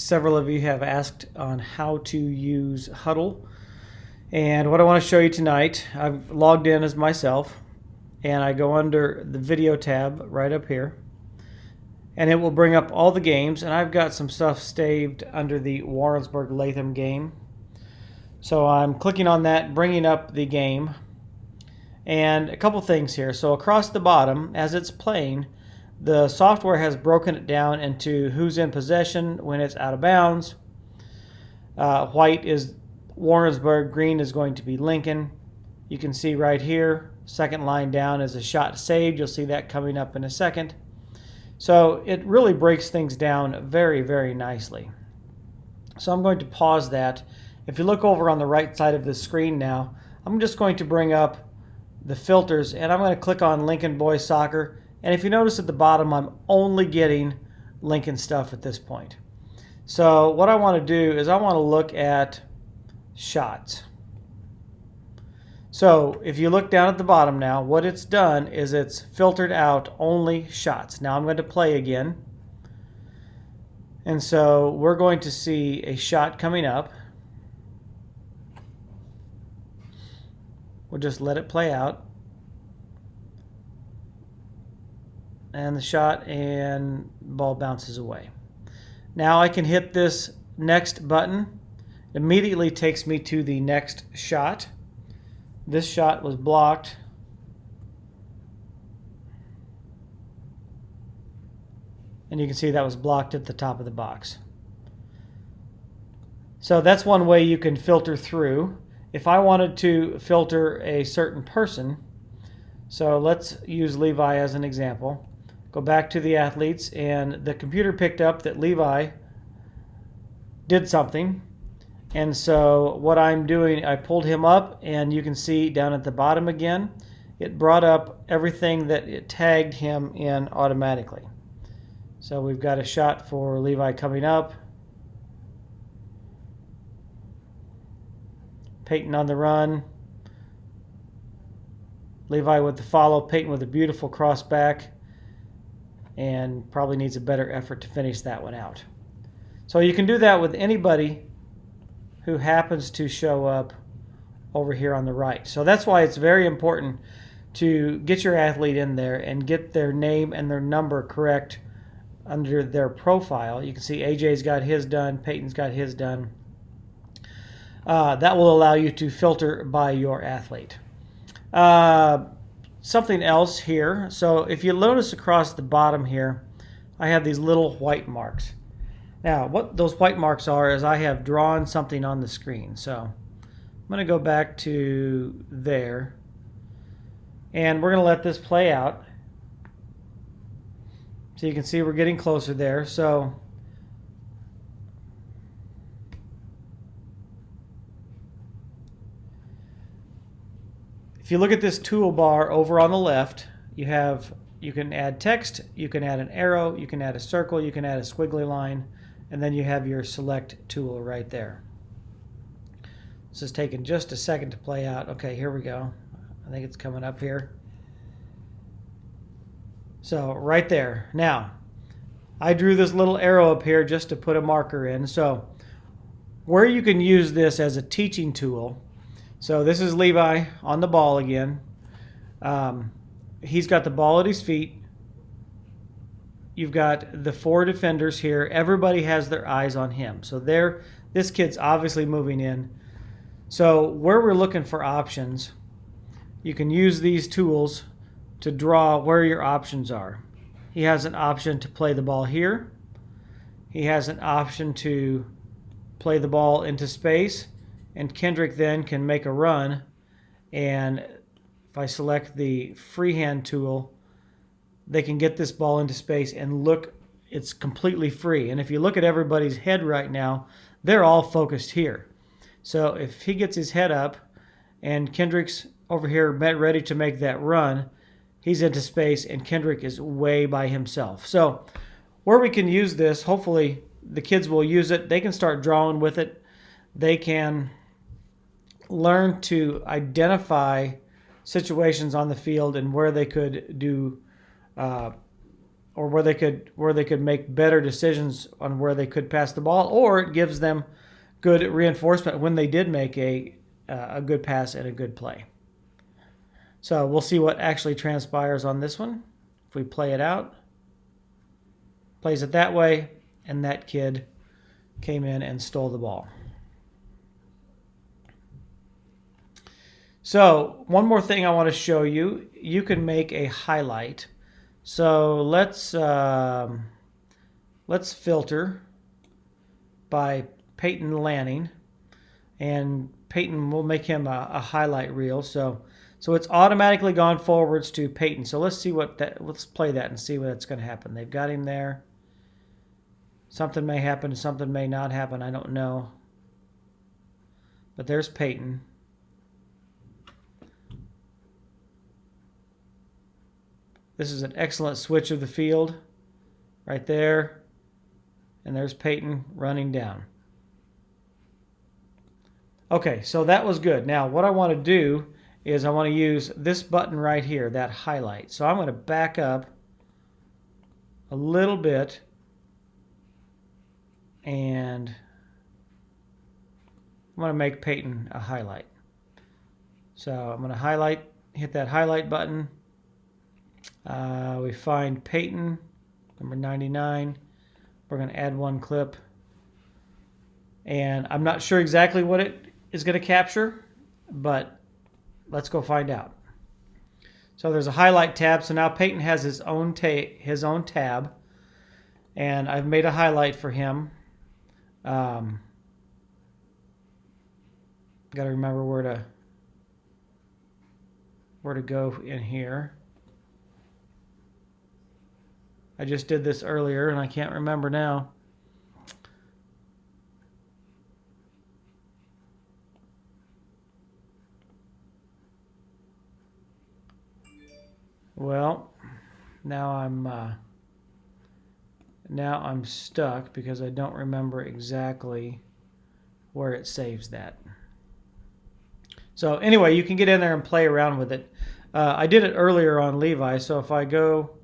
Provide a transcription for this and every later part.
Several of you have asked on how to use Hudl. And what I want to show you tonight, I've logged in as myself, and I go under the video tab right up here. And it will bring up all the games, and I've got some stuff saved under the Warrensburg-Latham game. So I'm clicking on that, bringing up the game. And a couple things here. So across the bottom, as it's playing, the software has broken it down into who's in possession when it's out of bounds. White is Warrensburg, green is going to be Lincoln. You can see right here, second line down is a shot saved. You'll see that coming up in a second. So it really breaks things down very, very nicely. So I'm going to pause that. If you look over on the right side of the screen now, I'm just going to bring up the filters, and I'm going to click on Lincoln Boys Soccer. And if you notice at the bottom, I'm only getting Lincoln stuff at this point. So what I want to do is I want to look at shots. So if you look down at the bottom now, what it's done is it's filtered out only shots. Now I'm going to play again. And so we're going to see a shot coming up. We'll just let it play out. And the shot and ball bounces away. Now I can hit this next button. It immediately takes me to the next shot. This shot was blocked. And you can see that was blocked at the top of the box. So that's one way you can filter through. If I wanted to filter a certain person, so let's use Levi as an example. Go back to the athletes, and the computer picked up that Levi did something. And so what I'm doing, I pulled him up, and you can see down at the bottom again, it brought up everything that it tagged him in automatically. So we've got a shot for Levi coming up. Peyton on the run. Levi with the follow. Peyton with a beautiful cross back. And probably needs a better effort to finish that one out. So you can do that with anybody who happens to show up over here on the right. So that's why it's very important to get your athlete in there and get their name and their number correct under their profile. You can see AJ's got his done, Peyton's got his done. That will allow you to filter by your athlete. Something else here. So if you notice across the bottom here, I have these little white marks. Now, what those white marks are is I have drawn something on the screen. So I'm going to go back to there, and we're going to let this play out. So you can see we're getting closer there. So if you look at this toolbar over on the left, you can add text, you can add an arrow, you can add a circle, you can add a squiggly line, and then you have your select tool right there. This is taking just a second to play out. Okay, here we go. I think it's coming up here. So right there. Now, I drew this little arrow up here just to put a marker in. So where you can use this as a teaching tool. So this is Levi on the ball again. He's got the ball at his feet. You've got the four defenders here. Everybody has their eyes on him. So this kid's obviously moving in. So where we're looking for options, you can use these tools to draw where your options are. He has an option to play the ball here. He has an option to play the ball into space. And Kendrick then can make a run, and if I select the freehand tool, they can get this ball into space, and look, it's completely free. And if you look at everybody's head right now, they're all focused here. So if he gets his head up and Kendrick's over here ready to make that run, he's into space and Kendrick is way by himself. So where we can use this, hopefully the kids will use it. They can start drawing with it. They can learn to identify situations on the field and where they could do or where they could make better decisions on where they could pass the ball, or it gives them good reinforcement when they did make a good pass and a good play. So we'll see what actually transpires on this one. If we play it out, plays it that way, and that kid came in and stole the ball. So one more thing I want to show you. You can make a highlight. So let's filter by Peyton Lanning, and Peyton, will make him a highlight reel. So it's automatically gone forwards to Peyton. So let's see let's play that and see what's going to happen. They've got him there. Something may happen, something may not happen. I don't know. But there's Peyton. This is an excellent switch of the field right there. And there's Peyton running down. Okay, so that was good. Now what I want to do is I want to use this button right here, that highlight. So I'm going to back up a little bit and I'm going to make Peyton a highlight. So I'm going to hit that highlight button. We find Peyton, number 99. We're going to add one clip. And I'm not sure exactly what it is going to capture, but let's go find out. So there's a highlight tab. So now Peyton has his own tab, and I've made a highlight for him. Got to remember where to go in here. I just did this earlier and I can't remember now. Well, now I'm stuck because I don't remember exactly where it saves that. So anyway, you can get in there and play around with it. I did it earlier on Levi, so if I go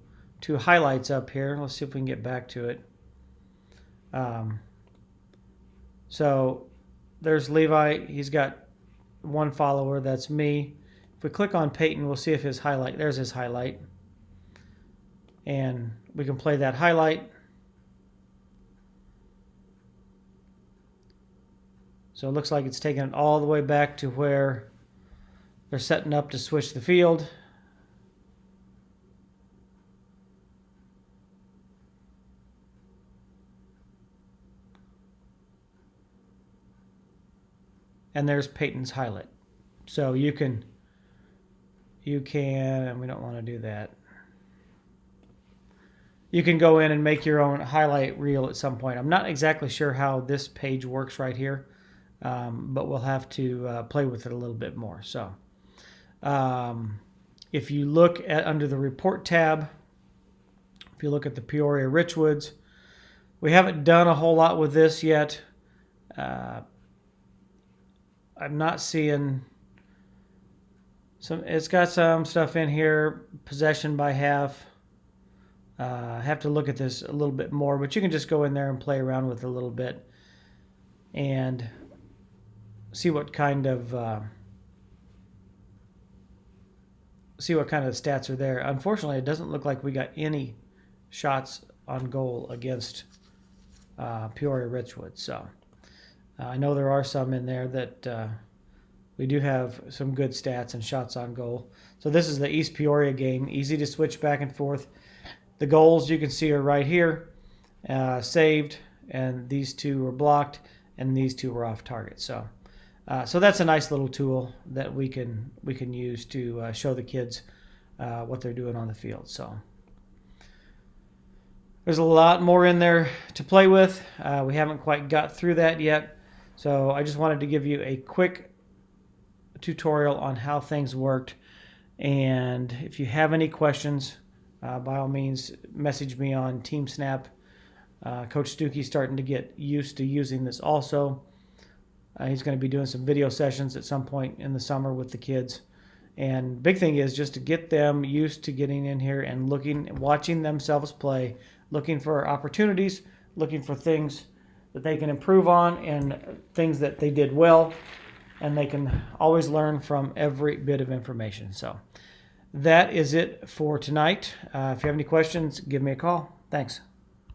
to highlights up here, let's see if we can get back to it. So there's Levi. He's got one follower. That's me. If we click on Peyton, we'll see if there's his highlight. And we can play that highlight. So it looks like it's taken it all the way back to where they're setting up to switch the field. And there's Peyton's highlight. So you can, and we don't want to do that. You can go in and make your own highlight reel at some point. I'm not exactly sure how this page works right here, but we'll have to play with it a little bit more. So if you look under the report tab, if you look at the Peoria Richwoods, we haven't done a whole lot with this yet. I'm not seeing it's got some stuff in here, possession by half. I have to look at this a little bit more, but you can just go in there and play around with it a little bit and see what kind of stats are there. Unfortunately, it doesn't look like we got any shots on goal against Peoria Richwood. So I know there are some in there that we do have some good stats and shots on goal. So this is the East Peoria game. Easy to switch back and forth. The goals you can see are right here, saved, and these two were blocked, and these two were off target. So that's a nice little tool that we can use to show the kids what they're doing on the field. So there's a lot more in there to play with. We haven't quite got through that yet. So I just wanted to give you a quick tutorial on how things worked. And if you have any questions, by all means, message me on TeamSnap. Coach Stuckey's starting to get used to using this also. He's going to be doing some video sessions at some point in the summer with the kids. And big thing is just to get them used to getting in here and watching themselves play, looking for opportunities, looking for things that they can improve on and things that they did well, and they can always learn from every bit of information. So that is it for tonight. If you have any questions, give me a call. Thanks.